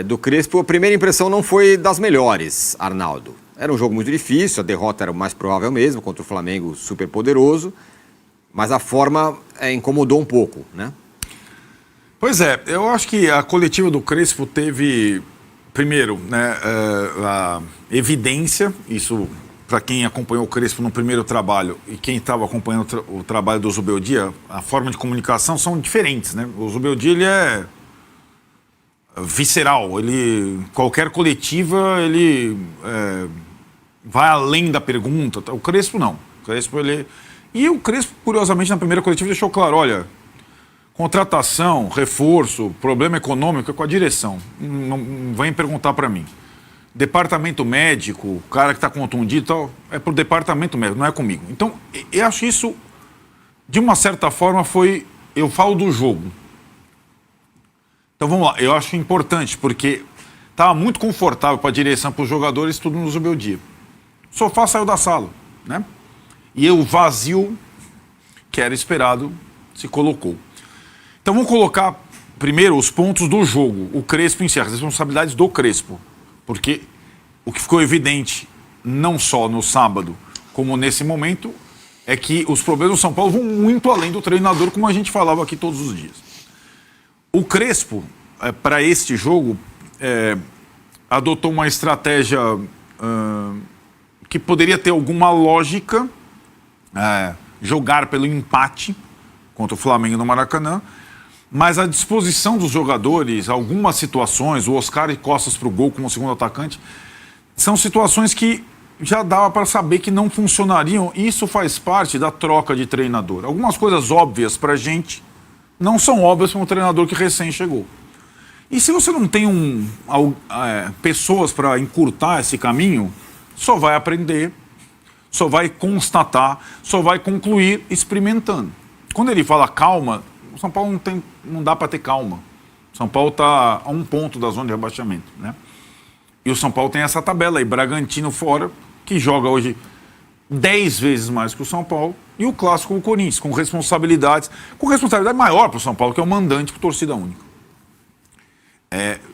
do Crespo, a primeira impressão não foi das melhores, Arnaldo. Era um jogo muito difícil, a derrota era o mais provável mesmo, contra o Flamengo super poderoso, mas a forma incomodou um pouco, né? Pois é, eu acho que a coletiva do Crespo teve, primeiro, né, a evidência, isso para quem acompanhou o Crespo no primeiro trabalho e quem estava acompanhando o trabalho do Zubeldia, a forma de comunicação são diferentes, né? O Zubeldia, ele é visceral, ele, qualquer coletiva, ele vai além da pergunta. O Crespo não. O Crespo, E o Crespo, curiosamente, na primeira coletiva deixou claro, olha, contratação, reforço, problema econômico é com a direção. Não vem perguntar para mim. Departamento médico, o cara que está contundido e tal, é pro departamento médico, não é comigo. Então, eu acho isso, de uma certa forma, eu falo do jogo. Então, vamos lá, eu acho importante, porque estava muito confortável para a direção, para os jogadores, tudo no Zubeldia. O sofá saiu da sala, né? E o vazio, que era esperado, se colocou. Então, vamos colocar, primeiro, os pontos do jogo. O Crespo encerra as responsabilidades do Crespo. Porque o que ficou evidente, não só no sábado, como nesse momento, é que os problemas do São Paulo vão muito além do treinador, como a gente falava aqui todos os dias. O Crespo, para este jogo, adotou uma estratégia que poderia ter alguma lógica, jogar pelo empate contra o Flamengo no Maracanã, mas a disposição dos jogadores, algumas situações, o Oscar e costas para o gol como segundo atacante, são situações que já dava para saber que não funcionariam. Isso faz parte da troca de treinador. Algumas coisas óbvias para a gente não são óbvias para um treinador que recém chegou. E se você não tem pessoas para encurtar esse caminho, só vai aprender, só vai constatar, só vai concluir experimentando. Quando ele fala calma, o São Paulo não dá para ter calma. O São Paulo está a 1 ponto da zona de rebaixamento, né? E o São Paulo tem essa tabela aí, Bragantino fora, que joga hoje 10 vezes mais que o São Paulo, e o clássico com o Corinthians, com responsabilidade maior para o São Paulo, que é o mandante por torcida única.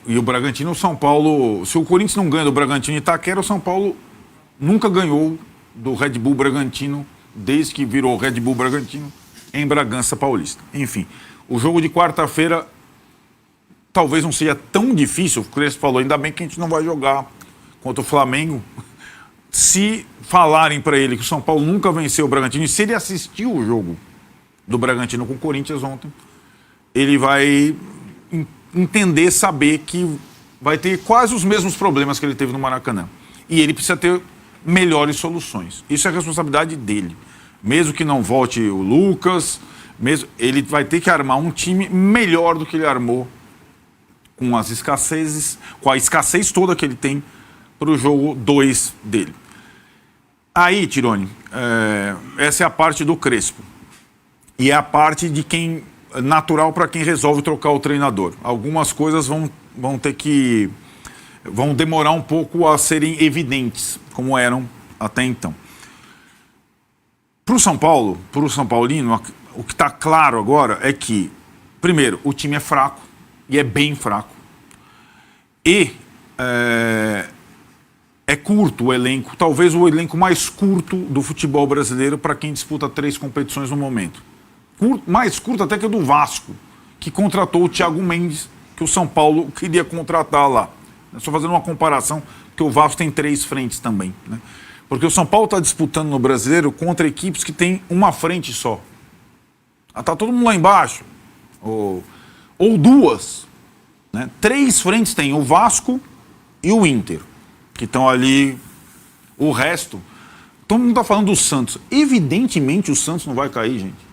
E o Bragantino, o São Paulo, se o Corinthians não ganha do Bragantino e Itaquera, o São Paulo nunca ganhou do Red Bull Bragantino, desde que virou Red Bull Bragantino, em Bragança Paulista. Enfim, o jogo de quarta-feira talvez não seja tão difícil, o Crespo falou, ainda bem que a gente não vai jogar contra o Flamengo. Se falarem para ele que o São Paulo nunca venceu o Bragantino, e se ele assistiu o jogo do Bragantino com o Corinthians ontem, ele vai entender, saber que vai ter quase os mesmos problemas que ele teve no Maracanã. E ele precisa ter melhores soluções. Isso é responsabilidade dele. Mesmo que não volte o Lucas, ele vai ter que armar um time melhor do que ele armou com a escassez toda que ele tem para o jogo 2 dele. Aí, Tironi, essa é a parte do Crespo. E é a parte de quem natural para quem resolve trocar o treinador. Algumas coisas vão demorar um pouco a serem evidentes, como eram até então. Para o São Paulo, para o São Paulino, o que está claro agora é que, primeiro, o time é fraco, e é bem fraco. E é curto o elenco, talvez o elenco mais curto do futebol brasileiro para quem disputa 3 competições no momento. Mais curto até que o do Vasco, que contratou o Thiago Mendes, que o São Paulo queria contratar lá. Só fazendo uma comparação, porque o Vasco tem 3 frentes também, né? Porque o São Paulo está disputando no Brasileiro contra equipes que tem uma frente só. Está todo mundo lá embaixo. Ou 2. Né? 3 frentes tem, o Vasco e o Inter, que estão ali. O resto, todo mundo está falando do Santos. Evidentemente o Santos não vai cair, gente.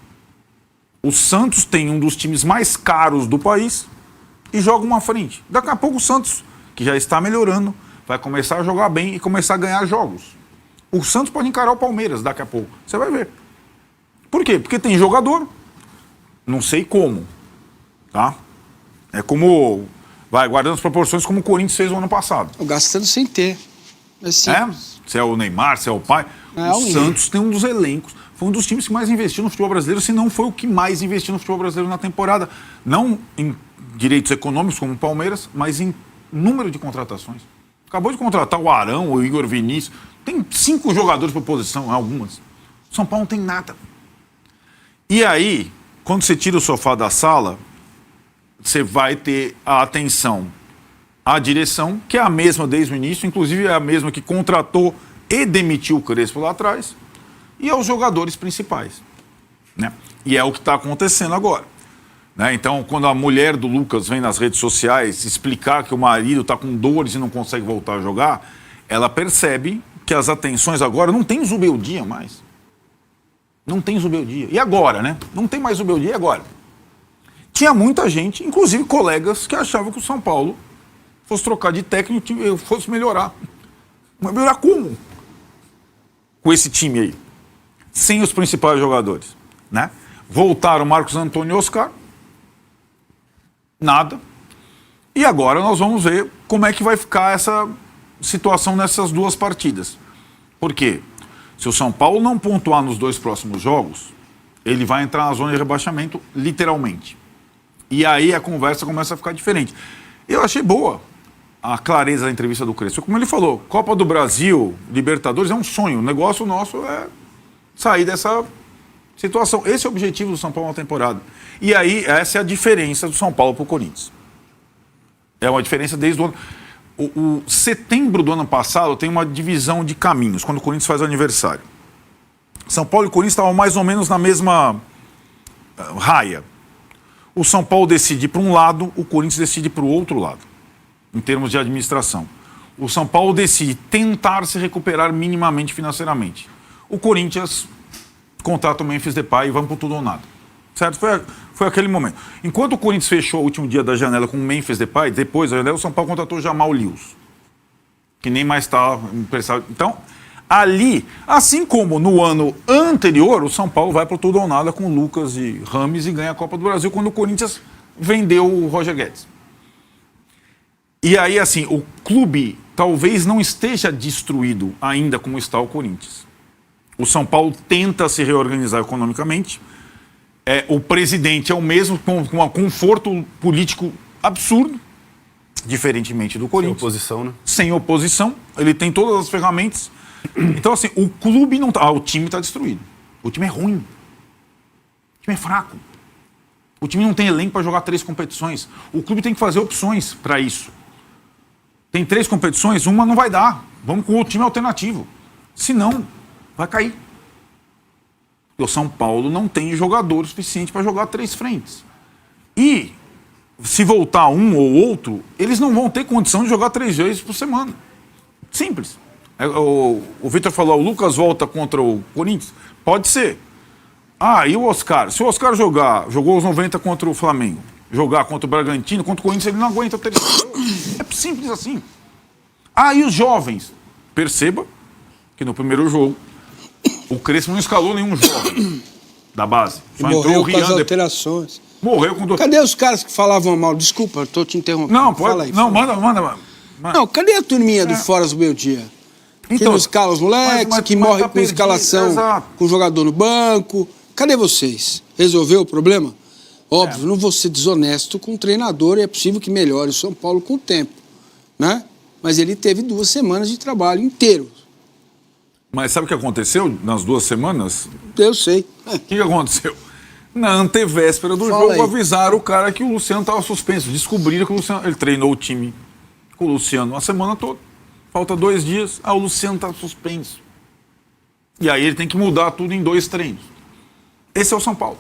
O Santos tem um dos times mais caros do país e joga uma frente. Daqui a pouco o Santos, que já está melhorando, vai começar a jogar bem e começar a ganhar jogos. O Santos pode encarar o Palmeiras daqui a pouco. Você vai ver. Por quê? Porque tem jogador. Não sei como. Tá? É como... Vai guardando as proporções como o Corinthians fez no ano passado. Gastando sem ter. Se é o Neymar, se é o pai. O Santos tem um dos elencos. Foi um dos times que mais investiu no futebol brasileiro, se não foi o que mais investiu no futebol brasileiro na temporada. Não em direitos econômicos, como o Palmeiras, mas em número de contratações. Acabou de contratar o Arão, o Igor Vinícius. Tem 5 jogadores por posição, algumas. São Paulo não tem nada. E aí, quando você tira o sofá da sala, você vai ter a atenção à direção, que é a mesma desde o início, inclusive é a mesma que contratou e demitiu o Crespo lá atrás, e aos jogadores principais. Né? E é o que está acontecendo agora. Né? Então, quando a mulher do Lucas vem nas redes sociais explicar que o marido está com dores e não consegue voltar a jogar, ela percebe que as atenções agora não tem Zubeldia mais. Não tem Zubeldia. E agora, né? Não tem mais Zubeldia, e agora? Tinha muita gente, inclusive colegas, que achavam que o São Paulo fosse trocar de técnico e fosse melhorar. Mas melhorar como? Com esse time aí. Sem os principais jogadores. Né? Voltaram Marcos Antônio e Oscar. Nada. E agora nós vamos ver como é que vai ficar essa situação nessas 2 partidas. Por quê? Se o São Paulo não pontuar nos 2 próximos jogos, ele vai entrar na zona de rebaixamento, literalmente. E aí a conversa começa a ficar diferente. Eu achei boa a clareza da entrevista do Crespo. Como ele falou, Copa do Brasil, Libertadores é um sonho. O negócio nosso é sair dessa situação. Esse é o objetivo do São Paulo na temporada. E aí, essa é a diferença do São Paulo para o Corinthians. É uma diferença desde o ano... O setembro do ano passado tem uma divisão de caminhos, quando o Corinthians faz aniversário. São Paulo e o Corinthians estavam mais ou menos na mesma raia. O São Paulo decide para um lado, o Corinthians decide para o outro lado, em termos de administração. O São Paulo decide tentar se recuperar minimamente financeiramente. O Corinthians contrata o Memphis Depay e vamos para tudo ou nada. Certo? Foi aquele momento. Enquanto o Corinthians fechou o último dia da janela com o Memphis Depay, depois da janela, o São Paulo contratou o Jamal Lewis, que nem mais estava emprestado. Então, ali, assim como no ano anterior, o São Paulo vai para tudo ou nada com Lucas e Rames e ganha a Copa do Brasil quando o Corinthians vendeu o Roger Guedes. E aí, assim, o clube talvez não esteja destruído ainda como está o Corinthians. O São Paulo tenta se reorganizar economicamente. O presidente é o mesmo, com um conforto político absurdo, diferentemente do Corinthians. Sem oposição, né? Sem oposição. Ele tem todas as ferramentas. Então, assim, o clube não tá... o time está destruído. O time é ruim. O time é fraco. O time não tem elenco para jogar 3 competições. O clube tem que fazer opções para isso. Tem 3 competições, uma não vai dar. Vamos com o time alternativo. Senão, vai cair. O São Paulo não tem jogador suficiente para jogar 3 frentes. E, se voltar um ou outro, eles não vão ter condição de jogar 3 vezes por semana. Simples. O Vitor falou, o Lucas volta contra o Corinthians? Pode ser. E o Oscar? Se o Oscar jogou os 90 contra o Flamengo, jogar contra o Bragantino, contra o Corinthians, ele não aguenta o terceiro jogo. É simples assim. E os jovens? Perceba que no primeiro jogo, o Crespo não escalou nenhum jovem da base. Só morreu com as alterações. Morreu com... Cadê os caras que falavam mal? Desculpa, estou te interrompendo. Não, pode... Fala aí, não, manda. Não, cadê a turminha do Fora do Meio-Dia? Então, que não escala os moleques, que morre com escalação, com o jogador no banco. Cadê vocês? Resolveu o problema? Óbvio, não vou ser desonesto com o treinador e é possível que melhore o São Paulo com o tempo, né? Mas ele teve 2 semanas de trabalho inteiro. Mas sabe o que aconteceu nas 2 semanas? Eu sei. O que aconteceu? Na antevéspera do jogo, avisaram o cara que o Luciano estava suspenso. Descobriram que o Luciano... Ele treinou o time com o Luciano a semana toda. Falta 2 dias, o Luciano está suspenso. E aí ele tem que mudar tudo em 2 treinos. Esse é o São Paulo.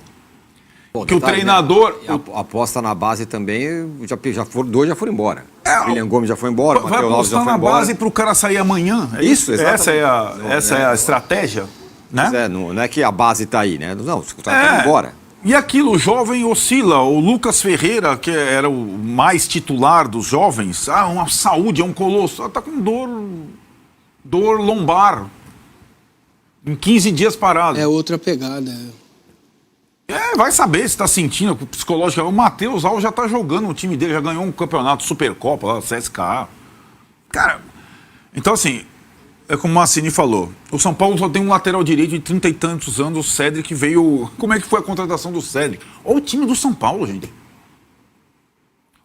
Bom, que detalhe, o treinador... Né? Aposta na base também, dois já foram embora. O William Gomes já foi embora, o Matheus Alves já foi embora. Vai apostar na base para o cara sair amanhã? Isso, exatamente. Essa é a estratégia, né? Não é que a base está aí, né? Não, o cara está embora. E aquilo, o jovem oscila. O Lucas Ferreira, que era o mais titular dos jovens, uma saúde, é um colosso. Está com dor lombar. Em 15 dias parado. É outra pegada. Vai saber se está sentindo psicologicamente. O Matheus Alves já está jogando, o time dele já ganhou um campeonato Supercopa, lá, CSKA. Cara, então assim, é como o Massini falou, o São Paulo só tem um lateral direito de 30 e tantos anos, o Cédric veio... Como é que foi a contratação do Cédric? Olha o time do São Paulo, gente.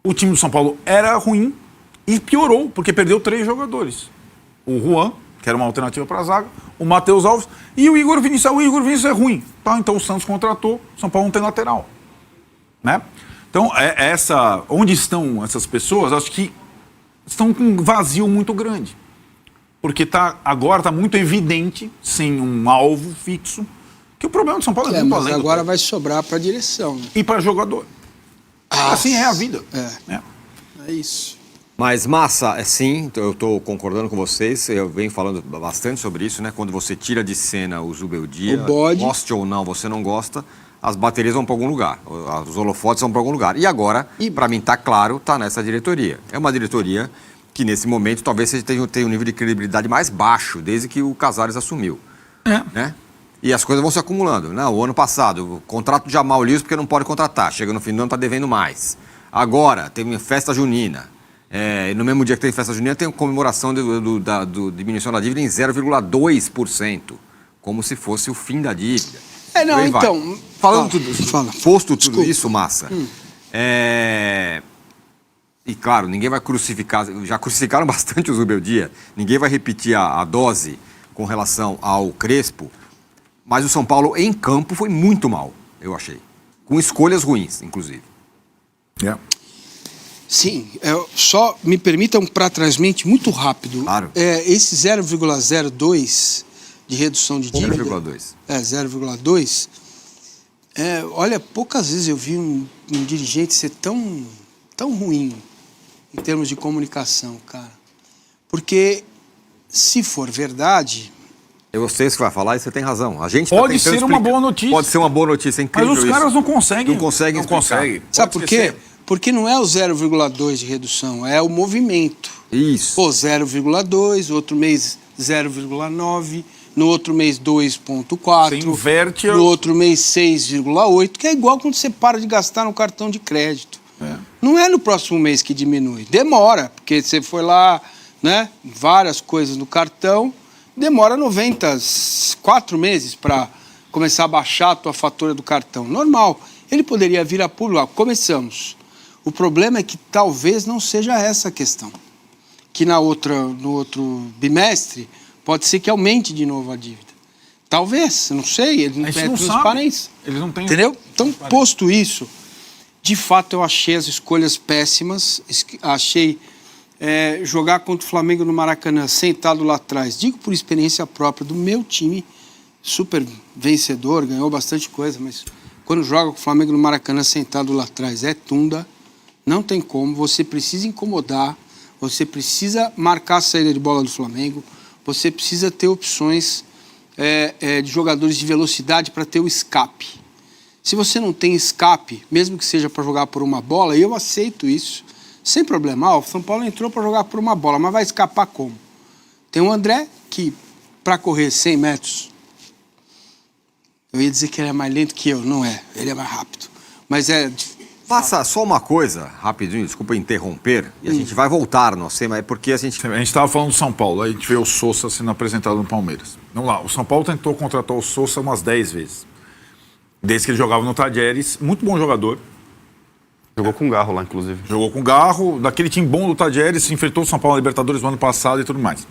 O time do São Paulo era ruim, E piorou, porque perdeu 3 jogadores. O Juan, que era uma alternativa para a zaga, o Matheus Alves e o Igor Vinícius. O Igor Vinícius é ruim. Tá, então o Santos contratou, o São Paulo não tem lateral. Né? Então, onde estão essas pessoas? Acho que estão com um vazio muito grande. Porque agora está muito evidente, sem um alvo fixo, que o problema do São Paulo é muito mas além. Agora vai sobrar para a direção. Né? E para jogador. Assim é a vida. É isso. Mas, Massa, sim, eu estou concordando com vocês, eu venho falando bastante sobre isso, né? Quando você tira de cena o Zubeldia, goste ou não, você não gosta, as baterias vão para algum lugar, os holofotes vão para algum lugar. E agora, para mim está claro, está nessa diretoria. É uma diretoria que nesse momento talvez tenha um nível de credibilidade mais baixo, desde que o Casares assumiu. Né? E as coisas vão se acumulando. Não, o ano passado, o contrato de Jamal Lewis porque não pode contratar, chega no fim do ano está devendo mais. Agora, tem festa junina. No mesmo dia que tem festa junina, tem comemoração da diminuição da dívida em 0,2%, como se fosse o fim da dívida. Então... Posto tudo isso, Massa, e claro, ninguém vai crucificar, já crucificaram bastante o Zubeldia, ninguém vai repetir a dose com relação ao Crespo, mas o São Paulo em campo foi muito mal, eu achei, com escolhas ruins, inclusive. Sim, só me permitam para trás mente muito rápido. Claro. Esse 0,02 de redução de dívida... 0,2. 0,2. Olha, poucas vezes eu vi um dirigente ser tão ruim em termos de comunicação, cara. Porque, se for verdade... Eu sei o que vai falar e você tem razão. A gente pode ser uma boa notícia. Pode ser uma boa notícia, é incrível. Mas os caras não conseguem. Não conseguem. Sabe por quê? Porque não é o 0,2 de redução, é o movimento. Isso. 0,2, outro mês 0,9, no outro mês 2,4. Você inverte. No outro mês 6,8, que é igual quando você para de gastar no cartão de crédito. Não é no próximo mês que diminui. Demora, porque você foi lá, né? Várias coisas no cartão, demora 4 meses para começar a baixar a tua fatura do cartão. Normal. Ele poderia vir a público. Começamos. O problema é que talvez não seja essa a questão. Que no outro bimestre pode ser que aumente de novo a dívida. Talvez, não sei, ele não tem transparência. Eles não têm. Entendeu? Então, posto isso, de fato eu achei as escolhas péssimas, achei jogar contra o Flamengo no Maracanã sentado lá atrás, digo por experiência própria do meu time, super vencedor, ganhou bastante coisa, mas quando joga com o Flamengo no Maracanã sentado lá atrás é tunda. Não tem como, você precisa incomodar, você precisa marcar a saída de bola do Flamengo, você precisa ter opções de jogadores de velocidade para ter o escape. Se você não tem escape, mesmo que seja para jogar por uma bola, eu aceito isso, sem problema. O São Paulo entrou para jogar por uma bola, mas vai escapar como? Tem o André, que para correr 100 metros, eu ia dizer que ele é mais lento que eu, não é, ele é mais rápido, mas Passa só uma coisa, rapidinho, desculpa interromper, e a gente vai voltar, não sei, mas é porque a gente... A gente estava falando do São Paulo, aí a gente vê o Sousa sendo apresentado no Palmeiras. Vamos lá, o São Paulo tentou contratar o Sousa umas 10 vezes. Desde que ele jogava no Tadieres, muito bom jogador. Jogou com o Garro lá, inclusive. Jogou com o Garro, daquele time bom do Tadieres, se enfrentou o São Paulo na Libertadores no ano passado e tudo mais.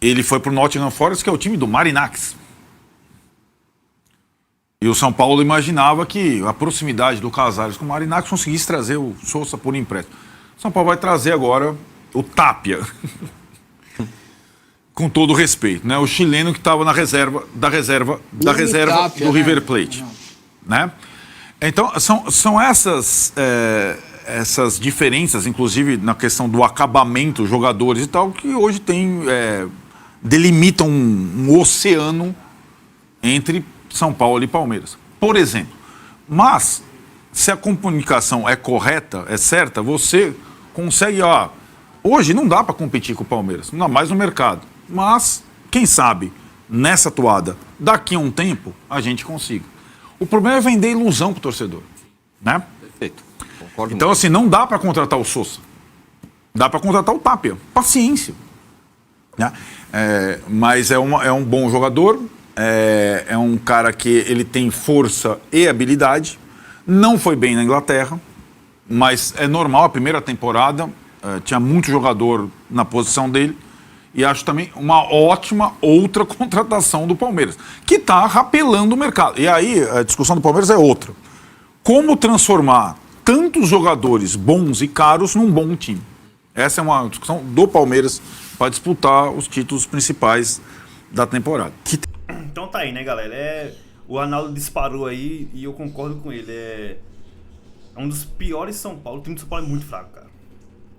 Ele foi pro Nottingham Forest, que é o time do Marinax. E o São Paulo imaginava que a proximidade do Casares com o Marinax conseguisse trazer o Sousa por empréstimo. O São Paulo vai trazer agora o Tapia. Com todo o respeito, né? O chileno que estava na reserva Tapia, do River Plate. Né? Então, são essas diferenças, inclusive na questão do acabamento, jogadores e tal, que hoje delimitam um oceano entre São Paulo e Palmeiras, por exemplo. Mas, se a comunicação é correta, é certa, você consegue... hoje não dá para competir com o Palmeiras, não dá mais no mercado. Mas, quem sabe, nessa toada, daqui a um tempo, a gente consiga. O problema é vender ilusão para o torcedor. Né? Perfeito. Concordo então, muito. assim, não dá para contratar o Sousa. Dá para contratar o Tapia. Paciência. Né? Mas é um bom jogador... É um cara que ele tem força e habilidade, não foi bem na Inglaterra, mas é normal, a primeira temporada tinha muito jogador na posição dele. E acho também uma ótima outra contratação do Palmeiras, que está rapelando o mercado. E aí a discussão do Palmeiras é outra. Como transformar tantos jogadores bons e caros num bom time? Essa é uma discussão do Palmeiras para disputar os títulos principais da temporada. Então tá aí, né, galera? O Arnaldo disparou aí e eu concordo com ele. É um dos piores São Paulo. O time do São Paulo é muito fraco, cara.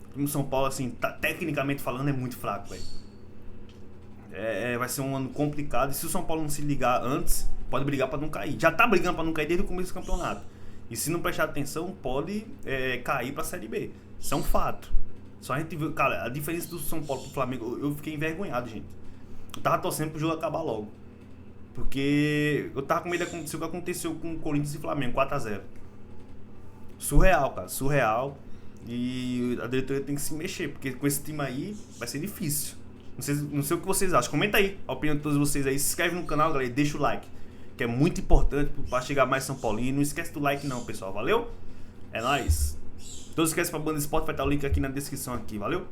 O time do São Paulo, assim, tecnicamente falando, é muito fraco, velho. Vai ser um ano complicado. E se o São Paulo não se ligar antes, pode brigar pra não cair. Já tá brigando pra não cair desde o começo do campeonato. E se não prestar atenção, pode cair pra Série B. Isso é um fato. Só a gente viu, cara, a diferença do São Paulo pro Flamengo, eu fiquei envergonhado, gente. Eu tava torcendo pro jogo acabar logo. Porque eu tava com medo de acontecer o que aconteceu com o Corinthians e Flamengo, 4-0. Surreal, cara, surreal. E a diretoria tem que se mexer, porque com esse time aí vai ser difícil. Não sei o que vocês acham. Comenta aí a opinião de todos vocês aí. Se inscreve no canal, galera, e deixa o like, que é muito importante para chegar mais São Paulino. Não esquece do like não, pessoal. Valeu? É nóis. Não esquece pra Banda Esporte, vai estar o link aqui na descrição aqui. Valeu?